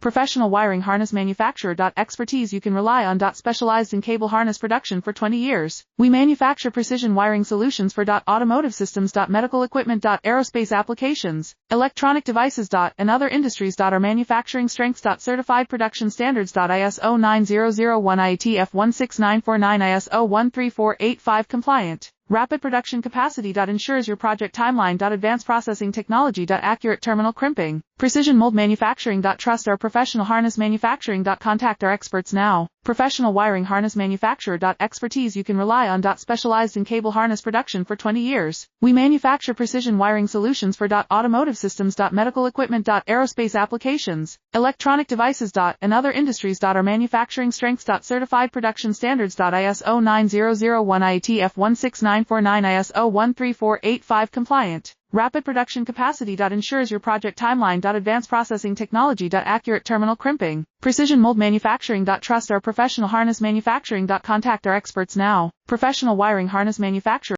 Professional wiring harness manufacturer. Expertise you can rely on. Specialized in cable harness production for 20 years. We manufacture precision wiring solutions for automotive systems. Medical equipment. Aerospace applications, electronic devices. And other industries. Our manufacturing strengths. Certified production standards. ISO 9001 IETF 16949 ISO 13485 compliant. Rapid production capacity. Ensures your project timeline. Advanced processing technology. Accurate terminal crimping. Precision mold manufacturing. Trust our professional harness manufacturing. Contact our experts now. Professional wiring harness manufacturer. Expertise you can rely on. Specialized in cable harness production for 20 years. We manufacture precision wiring solutions for automotive systems. Medical equipment. Aerospace applications, electronic devices. And other industries. Our manufacturing strengths. Certified production standards. ISO 9001 IETF 16949 ISO 13485 compliant. Rapid production capacity. Ensures your project timeline. Advanced processing technology. Accurate terminal crimping. Precision mold manufacturing. Trust our professional harness manufacturing. Contact our experts now. Professional wiring harness manufacturer.